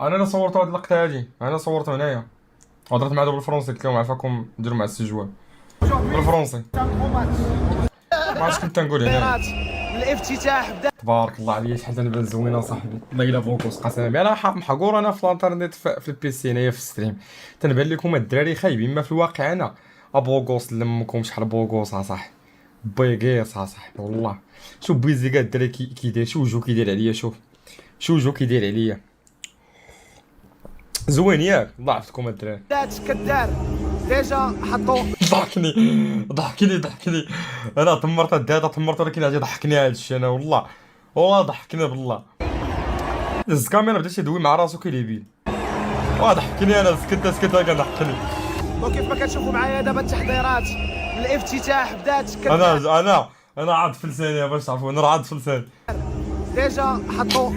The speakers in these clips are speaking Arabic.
انا اللي صورت هاد اللقطه هادي، انا صورت هنايا هضرت مع بالفرنسي، قلت لهم عافاكم نديروا مع السي جوان بالفرنسي. ما عرفتش كنت نقول هنا. الافتتاح بدا. تبارك الله عليا شحال تنبان زوينه صاحبي، والله الا بوكوس قسما بالله. انا محقور انا في الانترنت في البي سي هنايا في الستريم، تنبان لكم الدراري خايبين، ما في الواقع انا ابوغوس لمكم شحال بوغوس صاحبي، بيغيس صاحبي والله. شوف بيزيكا الدراري كيدير، شوف جو كيدير عليا، شوف جو كيدير عليا زوين ياك. الله عرفتكم الدراري. بدات كدار ديجا حطوا. ضحكني انا تمرت الداتا تمرت، ولكن عاد ضحكني هذا الشيء انا والله ضحكني بالله. هز الكاميرا بدا يدوي مع راسو كيليبي، ضحكني انا سكت هكا ضحكني. وكيف ما كتشوفوا معايا دابا التحضيرات الافتتاح بدات كدار. انا عاد في لساني باش تعرفوا، انا عاد في لساني. ديجا حطوا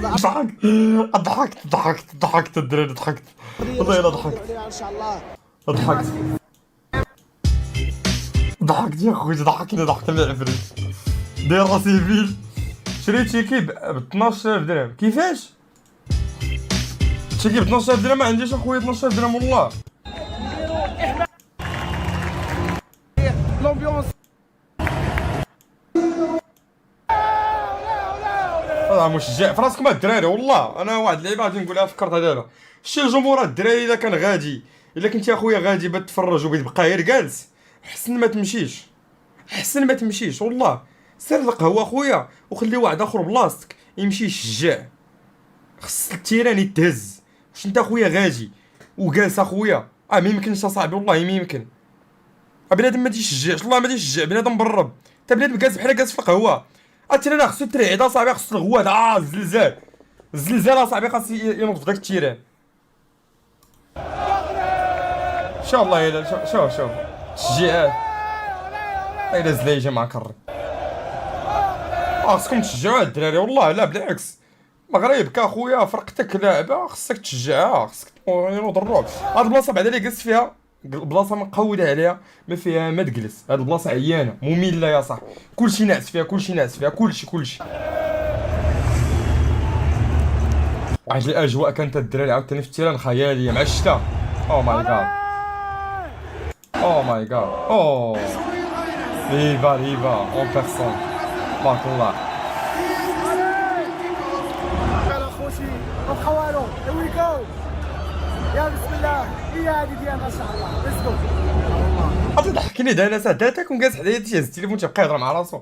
ضحكت الدراري، ضحكت والله الا ضحكت ان شاء الله. ضحكت يا خويا، ضحكني العفريت. داير راسي فيل. شريت شيكي ب 12000 درهم. كيفاش؟ شيكي ب 12000 درهم؟ ما عنديش اخويا 12000 درهم والله. لومبيونس هذا مشجع في راسكم الدراري والله. انا واحد اللعيبه غادي نقولها فكرتها دابا. شتي الجمهور الدراري الا كان غادي، الا كنتي اخويا غادي بتفرج وبتبقى غير جالس، حسن ما تمشيش والله. سير القهوه اخويا وخلي واحد اخر بلاصتك يمشي يشجع. خص التيران يتهز. واش انت اخويا غادي وجالس اخويا؟ ما يمكنش اصاحبي والله ما يمكن. بنادم ما تيشجعش والله، ما تيشجع بنادم برب. انت بنادم جالس بحال جالس في القهوه. التيران خصو ترعيد اصاحبي، خصو الغوات. الزلزال اصاحبي خاص ينوض في داك التيران ان شاء الله. الا شوف تشجيعات الا زلايجه مع كري. خصكم تشجعوا الدراري والله. لا بالعكس، المغرب كاخويا فرقتك لاعبه خصك تشجعها، خصك ينوض الروح. هاد البلاصه بعدا اللي جلست فيها بلاصه مقوده عليها، ما فيها ما تجلس. هاد البلاصه عيانه ممله يا صاحبي، كلشي ناعس فيها كلشي. واحد الاجواء كانت الدراري عاوتاني في التيران خياليه مع الشتا. او ماي جاد ليفا اون بيرسون. بارك الله. يلا خوتي الخوالو هير وي جو. يا بسم الله هي هذه ديالنا ان شاء الله. ليتس جو. عرفتي ضحكني دا ناس دا تاكون جالس حدايا تيهز التليفون تيبقى يهضر مع راسو.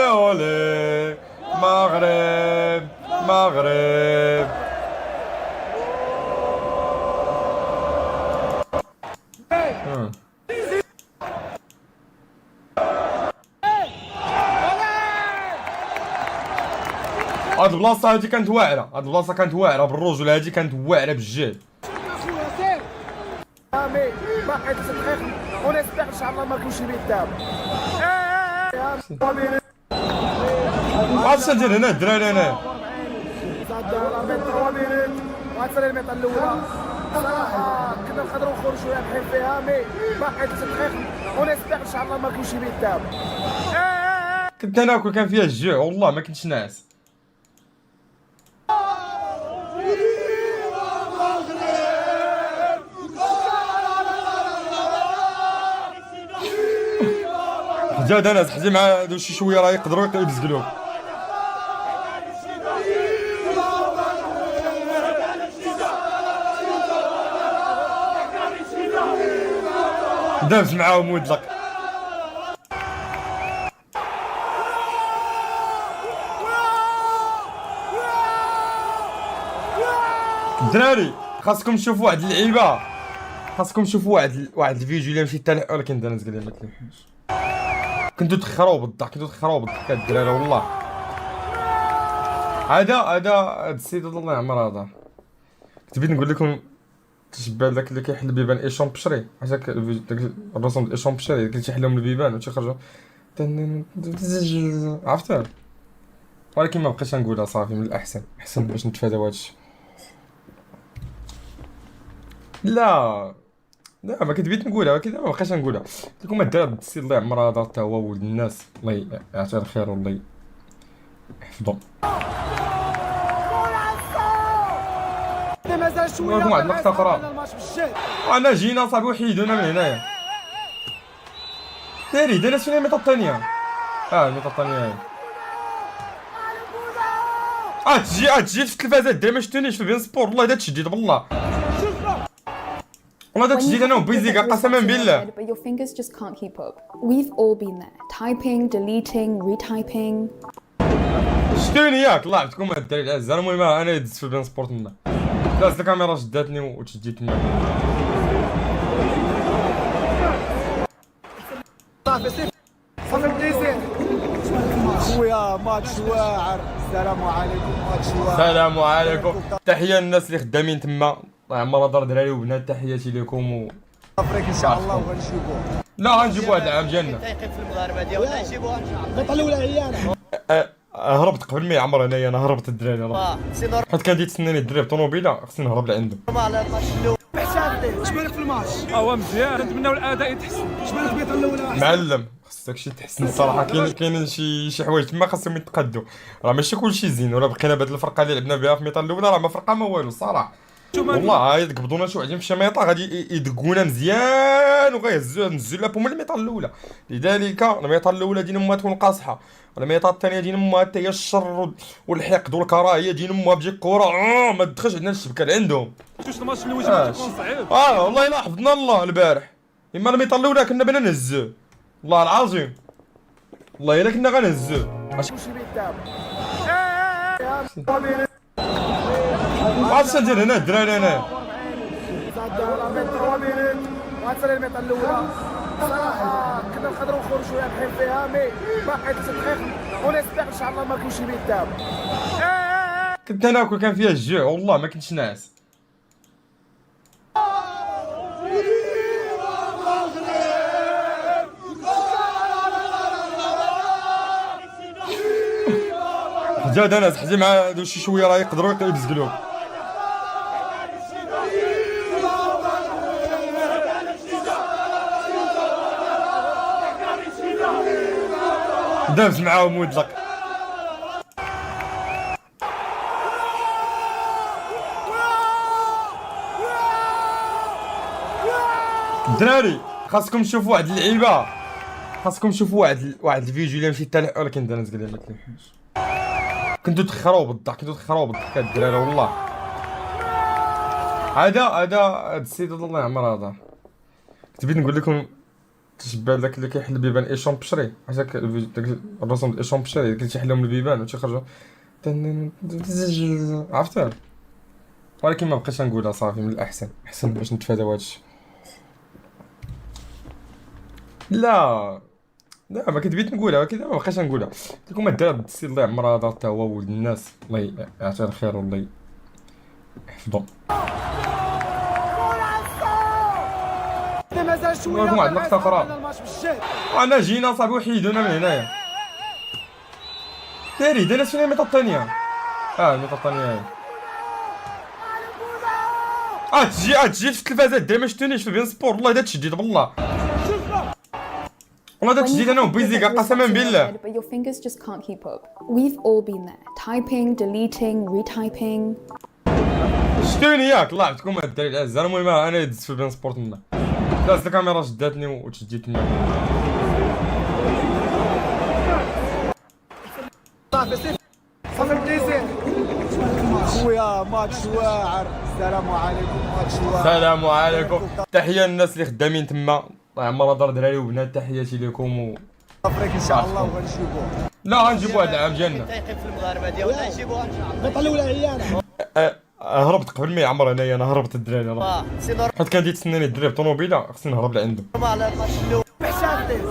اولي مغرب. هاد البلاصه هادي كانت واعره، بالرجل هادي كانت واعره بالجهد. مي باقي 9 دقائق ونسبح ان شاء الله ما كاينش بيت دابا. عرفتش ندير هنا الدراري هنا. غتسالي الميطه الاولى صراحه كنا نقدروا نخرجوا بحال فيها، مي باقي 9 دقائق ونسبح ان شاء الله ما كاينش بيت دابا. كنت ناكل كان فيها الجوع والله ما كنتش ناعس. حجاد انس حجي مع شي شويه راه يقدروا يبزقلوك. دابز معاهم ودلق. الدراري خاصكم تشوفوا واحد اللعيبه، خاصكم تشوفوا واحد الفيديو اللي مشيت تالح، ولكن انا نزقل ما تلوحوش. كنتو تخراو بالضحك الدراري والله. هذا السيد الله يعمر هذا. كنت بغيت نقول لكم تشبه داك اللي كيحل البيبان ايشون بشري، هذاك الرسوم ديال ايشون بشري اللي تيحلهم البيبان وتيخرجوا عرفتها. ولكن ما بقيتش نقولها صافي، من الاحسن باش نتفاداو هادشي. لا لا ما كنت بغيت نقولها ولكن ما بقيتش نقولها. قلت لكم الدراري ضد السي الله يعمر هذا حتى هو ولد الناس، الله يعطيه الخير والله يحفظو. مازال شويه نقول لكم واحد اللقطة أخرى. الماتش بالجد. انا جينا صاحبي وحيدونا من هنايا. داري دانا شنو الميطا الثانية؟ الميطا الثانية تجي في التلفازات الدراري ما شفتونيش في بين سبور، والله دا تشديد بالله. والله دا تشديد انا وبيزيكا قسما بالله. But your fingers just can't keep up. We've all been there. Typing, deleting, retyping. شفتوني ياك الله يعطيكم الدراري العزاز. المهم انا دزت في بين سبور تما، دازت الكاميرا شداتني وتشديت تما. صافي البليزير خويا ماتش واعر. السلام عليكم. ماتش واعر. السلام عليكم، تحيه للناس اللي خدامين تما، الله يعمر دار دراري وبنات، تحياتي لكم افريك ان شاء الله وغنجيبوه. لا غنجيبوه هذا العام ديالنا. دقيقين في المغاربه ديالنا نجيبوها ان شاء الله. البطل الاولى عيانه. هربت قبل ما يعمر هنايا، انا هربت الدراري راه سي حيت كان تسناني الدراري بطوموبيله، خصني نهرب لعندهم. نورمال الماتش الاول. شبالك في الماتش؟ مزيان، نتمناو الاداء يتحسن. شبالك البطل الاولى؟ معلم خص داكشي تحسن الصراحه. كاين شي حوايج تما خاصهم يتقادوا، راه ماشي كلشي زين، ولا بقينا بهاد الفرقه اللي لعبنا بها في ميطال الاولى راه ما فرقه ما والو الصراحه. والله هاي قبضونا شي وحدين في الشميطه غادي يدقونا مزيان وغيهزوا نزلوا لابهم من الميطال الاولى. لذلك الميطال الاولى دينا امها تكون قاصحه، والميطال الثانيه دينا امها حتى هي الشر والحقد والكراهيه دينا امها بجيك كره ما تدخلش عندنا الشبكه اللي عندهم. جوج الماتش اللي واجب تكون صعيب. والله الا حفظنا الله البارح، اما الميطال الاولى كنا بنا نهزوه والله العظيم، والله الا كنا غنهزوه. ماشي بيتام. عرفت شنو ندير هنا الدراري هنايا؟ غنسالي الميطا الاولى. صراحه كنا نقدروا نخرجوا شويه بحال فيها مي باقي 9 دقائق ونسبق ان شاء الله ما كاينش بيتام. كنت ناكل كان فيها الجوع والله ما كنتش ناعس. حجاد انس حزي مع شي شويه راه يقدروا يبزقلوك. دابز معاهم ودلق. الدراري خاصكم تشوفوا واحد اللعيبه، خاصكم تشوفوا واحد الفيديو اللي مشيت تالح، ولكن انا نزقل ما تلحقش. كنتو تخراو بالضحك الدراري والله. هذا السيد الله يعمر هذا كنت بغيت نقول لكم تشبه داك اللي كيحل البيبان ايشون بشري، عرفتك داك الرسوم ايشون بشري اللي تيحلهم البيبان وتيخرجوا عرفتها، ولكن ما بقيتش نقولها صافي. من الاحسن باش نتفاداو هادشي. لا ما كنت بغيت نقولها ولكن ما بقيتش نقولها. قلت لكم الدراري ضد السي الله يعمر هذا حتى هو ولد الناس، الله يعطيه الخير والله يحفظو. مازال شويه. نقول لكم واحد اللقطة أخرى. الماتش بالجد. انا جينا صاحبي وحيدونا من هنايا. داري شنو الميطا الثانية؟ الميطا الثانية تجي في التلفازات الدراري ما شفتونيش في بين سبور، والله دا تشديد بالله. والله دا تشديد انا وبيزيكا قسما بالله. But your fingers just can't keep up. We've all been there. Typing, deleting, retyping. شفتوني ياك الله يعطيكم الدراري العزاز. المهم انا دزت في بين سبور تما، دازت الكاميرا شداتني وتشديت تما. صافي البليزير خويا ماتش واعر. السلام عليكم. ماتش واعر. السلام عليكم، تحيه للناس اللي خدامين تما، الله يعمر دار دراري وبنات، تحياتي لكم افريك ان شاء الله وغنجيبوه. لا غنجيبوه هذا العام ديالنا. دقيقين في المغاربه ديالنا نجيبوها ان شاء الله. البطل الاولى عيانه. هربت قبل ما يعمر هنايا، انا هربت الدراري راه سي حيت كان تسناني الدراري بطوموبيله، خصني نهرب لعندهم. نورمال الماتش الاول.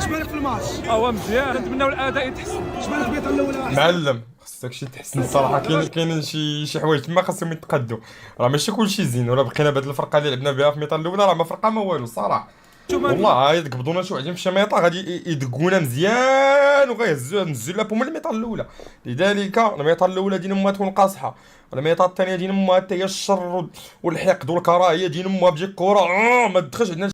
شبالك في الماتش؟ مزيان، نتمناو الاداء يتحسن. شبالك البطل الاولى؟ معلم خص داكشي تحسن الصراحه. كاين شي حوايج تما خاصهم يتقادوا، راه ماشي كلشي زين، ولا بقينا بهاد الفرقه اللي لعبنا بها في ميطال الاولى راه ما فرقه ما والو الصراحه. والله هاي قبضونا شي وحدين في الشميطه غادي يدقونا مزيان وغيهزوا نزلوا لابهم من الميطال الاولى. لذلك الميطال الاولى دينا امها تكون قاصحه، والميطال الثانيه دينا امها حتى هي الشر والحقد والكراهيه دينا امها بجيك كره ما تدخلش عندنا